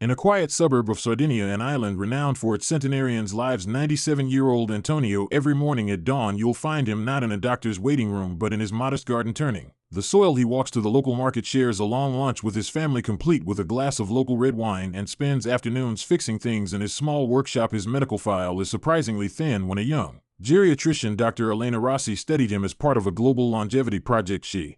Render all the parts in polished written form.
In a quiet suburb of Sardinia, an island renowned for its centenarians, lives 97-year-old Antonio. Every morning at dawn you'll find him not in a doctor's waiting room but in his modest garden turning the soil. He walks to the local market, shares a long lunch with his family complete with a glass of local red wine, and spends afternoons fixing things in his small workshop. His medical file is surprisingly thin. When a young geriatrician, Dr. Elena Rossi, studied him as part of a global longevity project, she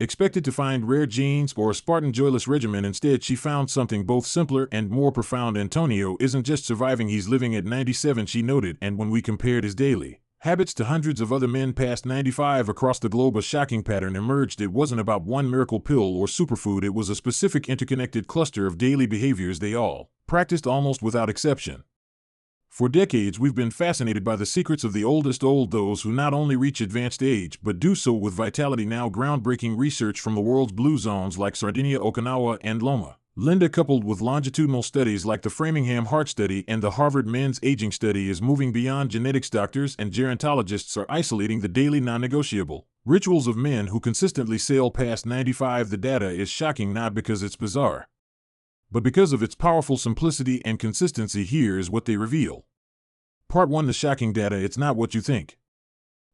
expected to find rare genes or a Spartan joyless regimen. Instead, she found something both simpler and more profound. Antonio isn't just surviving, he's living at 97, she noted, and when we compared his daily habits to hundreds of other men past 95 across the globe, a shocking pattern emerged. It wasn't about one miracle pill or superfood, it was a specific interconnected cluster of daily behaviors they all practiced almost without exception. For decades, we've been fascinated by the secrets of the oldest old, those who not only reach advanced age but do so with vitality. Now, groundbreaking research from the world's blue zones like Sardinia, Okinawa, and Loma Linda, coupled with longitudinal studies like the Framingham Heart Study and the Harvard Men's Aging Study, is moving beyond genetics. Doctors and gerontologists are isolating the daily non-negotiable rituals of men who consistently sail past 95. The data is shocking, not because it's bizarre, but because of its powerful simplicity and consistency. Here is what they reveal. Part 1. The shocking data. It's not what you think.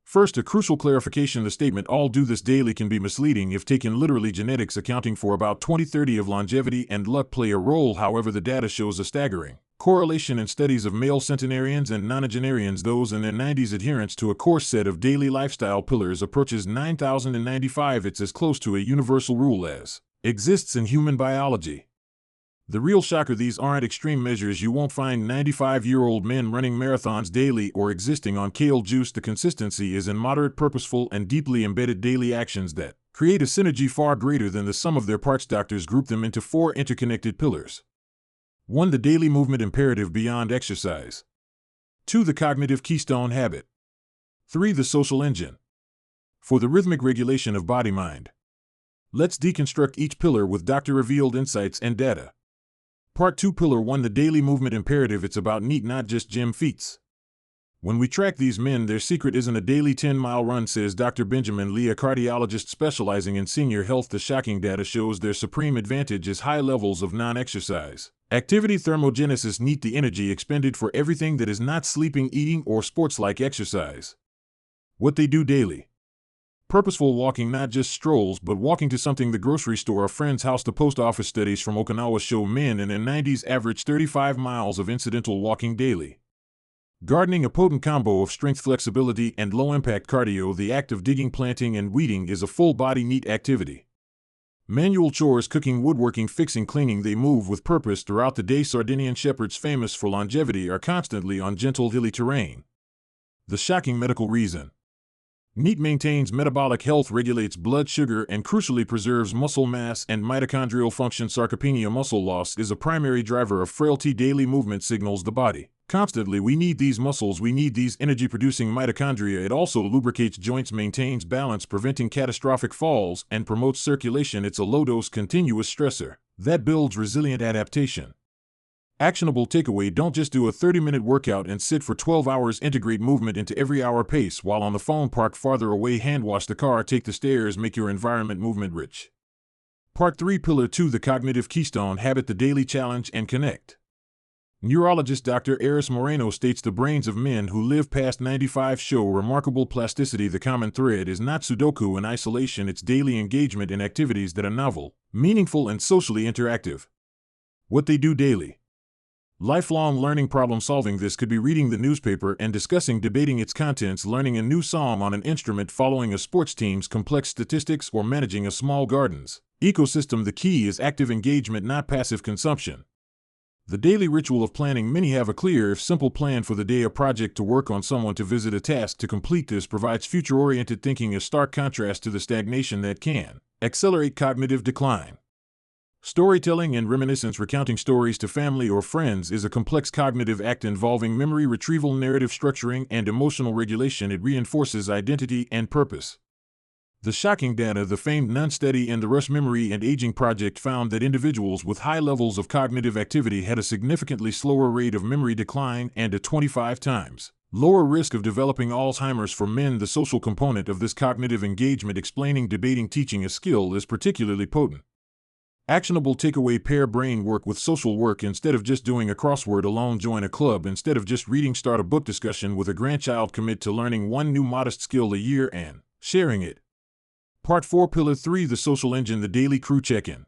First, a crucial clarification. The statement "all do this daily" can be misleading if taken literally. Genetics, accounting for about 20-30 of longevity, and luck play a role. However, the data shows a staggering correlation in studies of male centenarians and nonagenarians, those in their 90s. Adherence to a core set of daily lifestyle pillars approaches 9,095. It's as close to a universal rule as exists in human biology. The real shocker: these aren't extreme measures. You won't find 95-year-old men running marathons daily or existing on kale juice. The consistency is in moderate, purposeful, and deeply embedded daily actions that create a synergy far greater than the sum of their parts. Doctors group them into 4 interconnected pillars. 1. The daily movement imperative beyond exercise. 2. The cognitive keystone habit. 3. The social engine for the rhythmic regulation of body-mind. Let's deconstruct each pillar with doctor-revealed insights and data. Part 2. Pillar 1. The daily movement imperative. It's about NEAT, not just gym feats. When we track these men, their secret isn't a daily 10-mile run, says Dr. Benjamin Lee, a cardiologist specializing in senior health. The shocking data shows their supreme advantage is high levels of non-exercise activity. Thermogenesis, NEAT, the energy expended for everything that is not sleeping, eating, or sports like exercise. What they do daily. Purposeful walking, not just strolls, but walking to something: the grocery store, a friend's house, the post office. Studies from Okinawa show men in their 90s average 35 miles of incidental walking daily. Gardening, a potent combo of strength, flexibility, and low-impact cardio. The act of digging, planting, and weeding is a full-body NEAT activity. Manual chores, cooking, woodworking, fixing, cleaning. They move with purpose throughout the day. Sardinian shepherds, famous for longevity, are constantly on gentle, hilly terrain. The shocking medical reason. NEAT maintains metabolic health, regulates blood sugar, and crucially preserves muscle mass and mitochondrial function. Sarcopenia, muscle loss, is a primary driver of frailty. Daily movement signals the body constantly: we need these muscles, we need these energy-producing mitochondria. It also lubricates joints, maintains balance, preventing catastrophic falls, and promotes circulation. It's a low-dose, continuous stressor that builds resilient adaptation. Actionable takeaway: don't just do a 30-minute workout and sit for 12 hours. Integrate movement into every hour. Pace while on the phone, park farther away, hand wash the car, take the stairs. Make your environment movement rich. Part 3. Pillar 2. The cognitive keystone habit. The daily challenge and connect. Neurologist Dr. Eris Moreno states the brains of men who live past 95 show remarkable plasticity. The common thread is not Sudoku in isolation, it's daily engagement in activities that are novel, meaningful, and socially interactive. What they do daily. Lifelong learning, problem solving. This could be reading the newspaper and discussing, debating its contents, learning a new song on an instrument, following a sports team's complex statistics, or managing a small garden's ecosystem. The key is active engagement, not passive consumption. The daily ritual of planning. Many have a clear, if simple plan for the day: a project to work on, someone to visit, a task to complete. This provides future-oriented thinking, a stark contrast to the stagnation that can accelerate cognitive decline. Storytelling and reminiscence. Recounting stories to family or friends is a complex cognitive act involving memory retrieval, narrative structuring, and emotional regulation. It reinforces identity and purpose. The shocking data. The famed Nun study and the Rush Memory and Aging Project found that individuals with high levels of cognitive activity had a significantly slower rate of memory decline and a 25 times lower risk of developing Alzheimer's. For men, the social component of this cognitive engagement, explaining, debating, teaching a skill, is particularly potent. Actionable takeaway: pair brain work with social work. Instead of just doing a crossword alone, join a club. Instead of just reading, start a book discussion with a grandchild. Commit to learning one new modest skill a year and sharing it. Part 4, Pillar 3, the social engine, the daily crew check-in.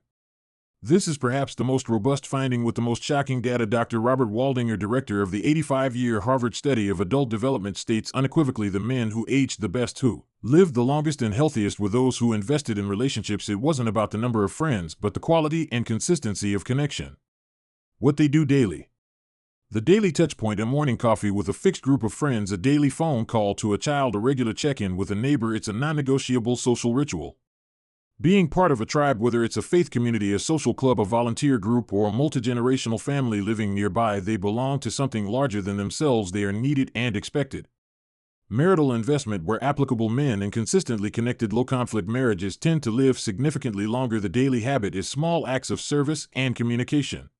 This is perhaps the most robust finding with the most shocking data. Dr. Robert Waldinger, director of the 85-year Harvard study of adult development, states unequivocally the men who aged the best, who lived the longest and healthiest, were those who invested in relationships. It wasn't about the number of friends, but the quality and consistency of connection. What they do daily. The daily touchpoint: a morning coffee with a fixed group of friends, a daily phone call to a child, a regular check-in with a neighbor. It's a non-negotiable social ritual. Being part of a tribe, whether it's a faith community, a social club, a volunteer group, or a multi-generational family living nearby, they belong to something larger than themselves. They are needed and expected. Marital investment: where applicable, men in consistently connected low-conflict marriages tend to live significantly longer. The daily habit is small acts of service and communication.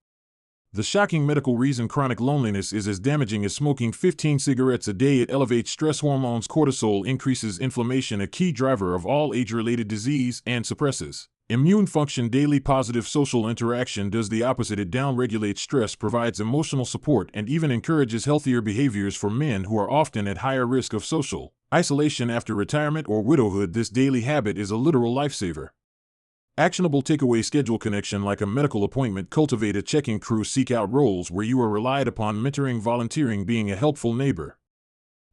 The shocking medical reason: chronic loneliness is as damaging as smoking 15 cigarettes a day. It elevates stress hormones, cortisol, increases inflammation, a key driver of all age-related disease, and suppresses immune function. Daily positive social interaction does the opposite. It downregulates stress, provides emotional support, and even encourages healthier behaviors for men who are often at higher risk of social isolation after retirement or widowhood. This daily habit is a literal lifesaver. Actionable takeaway: schedule connection like a medical appointment. Cultivate a check-in crew. Seek out roles where you are relied upon, mentoring, volunteering, being a helpful neighbor.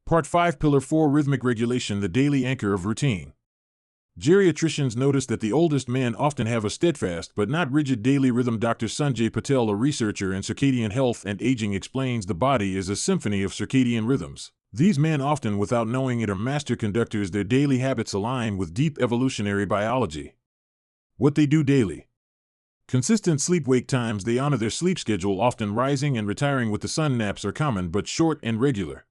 Part 5, Pillar 4, rhythmic regulation, the daily anchor of routine. Geriatricians notice that the oldest men often have a steadfast but not rigid daily rhythm. Dr. Sanjay Patel, a researcher in circadian health and aging, explains the body is a symphony of circadian rhythms. These men, often without knowing it, are master conductors. Their daily habits align with deep evolutionary biology. What they do daily. Consistent sleep-wake times: they honor their sleep schedule, often rising and retiring with the sun. Naps are common but short and regular.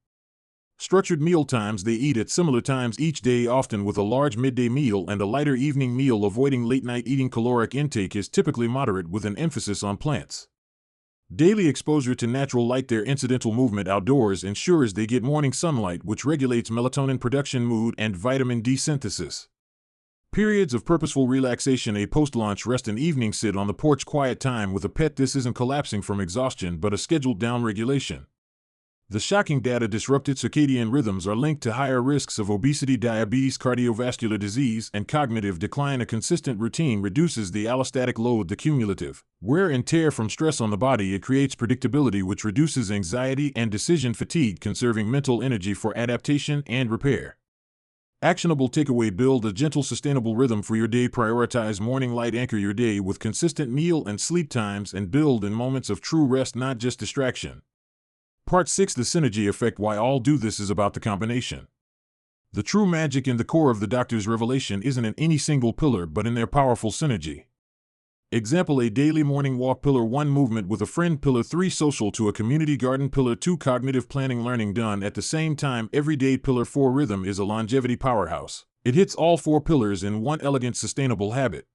Structured meal times: they eat at similar times each day, often with a large midday meal and a lighter evening meal. Avoiding late-night eating. Caloric intake is typically moderate with an emphasis on plants. Daily exposure to natural light: their incidental movement outdoors ensures they get morning sunlight, which regulates melatonin production, mood, and vitamin D synthesis. Periods of purposeful relaxation: a post-lunch rest and evening sit on the porch quiet time with a pet. This isn't collapsing from exhaustion but a scheduled downregulation. The shocking data: disrupted circadian rhythms are linked to higher risks of obesity, diabetes, cardiovascular disease, and cognitive decline. A consistent routine reduces the allostatic load, the cumulative wear and tear from stress on the body. It creates predictability, which reduces anxiety and decision fatigue, conserving mental energy for adaptation and repair. Actionable takeaway: build a gentle, sustainable rhythm for your day. Prioritize morning light. Anchor your day with consistent meal and sleep times, and build in moments of true rest, not just distraction. Part 6, the synergy effect. Why all do this is about the combination. The true magic in the core of the doctor's revelation isn't in any single pillar, but in their powerful synergy. Example: a daily morning walk. Pillar 1, movement with a friend. Pillar 3, social to a community garden. Pillar 2, cognitive planning, learning done at the same time every day. Pillar 4, rhythm, is a longevity powerhouse. It hits all 4 pillars in one elegant, sustainable habit.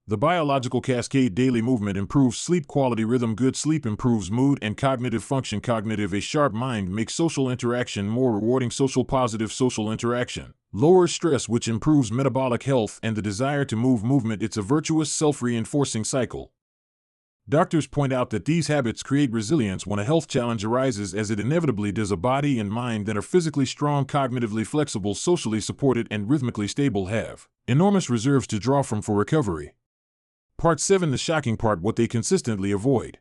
The biological cascade: daily movement improves sleep quality. Rhythm: good sleep improves mood and cognitive function. Cognitive: a sharp mind makes social interaction more rewarding. Social: positive social interaction lowers stress, which improves metabolic health and the desire to move. Movement: it's a virtuous, self-reinforcing cycle. Doctors point out that these habits create resilience when a health challenge arises, as it inevitably does. A body and mind that are physically strong, cognitively flexible, socially supported, and rhythmically stable have enormous reserves to draw from for recovery. Part 7, the shocking part: what they consistently avoid.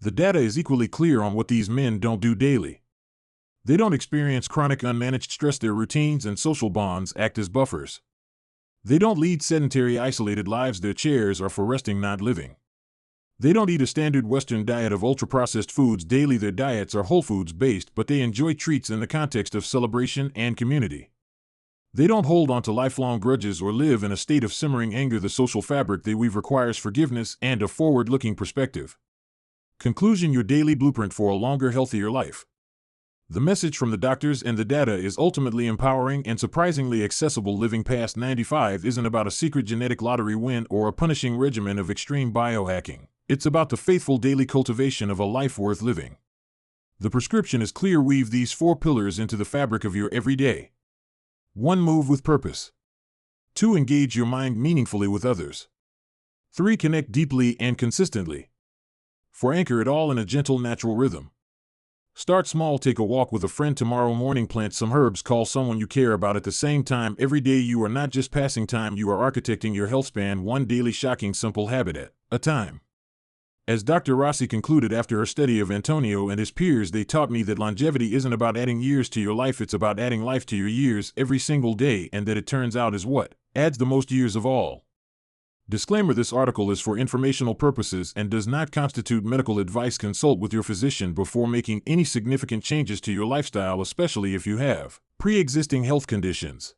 The data is equally clear on what these men don't do daily. They don't experience chronic unmanaged stress. Their routines and social bonds act as buffers. They don't lead sedentary, isolated lives. Their chairs are for resting, not living. They don't eat a standard Western diet of ultra-processed foods daily. Their diets are whole foods-based, but they enjoy treats in the context of celebration and community. They don't hold on to lifelong grudges or live in a state of simmering anger. The social fabric they weave requires forgiveness and a forward-looking perspective. Conclusion: your daily blueprint for a longer, healthier life. The message from the doctors and the data is ultimately empowering and surprisingly accessible. Living past 95 isn't about a secret genetic lottery win or a punishing regimen of extreme biohacking. It's about the faithful daily cultivation of a life worth living. The prescription is clear: weave these 4 pillars into the fabric of your everyday. 1. Move with purpose. 2. Engage your mind meaningfully with others. 3. Connect deeply and consistently. 4. Anchor it all in a gentle, natural rhythm. Start small. Take a walk with a friend tomorrow morning. Plant some herbs. Call someone you care about. At the same time, every day you are not just passing time, you are architecting your health span, one daily shocking simple habit at a time. As Dr. Rossi concluded after her study of Antonio and his peers, they taught me that longevity isn't about adding years to your life, it's about adding life to your years every single day, and that it turns out is what adds the most years of all. Disclaimer: this article is for informational purposes and does not constitute medical advice. Consult with your physician before making any significant changes to your lifestyle, especially if you have pre-existing health conditions.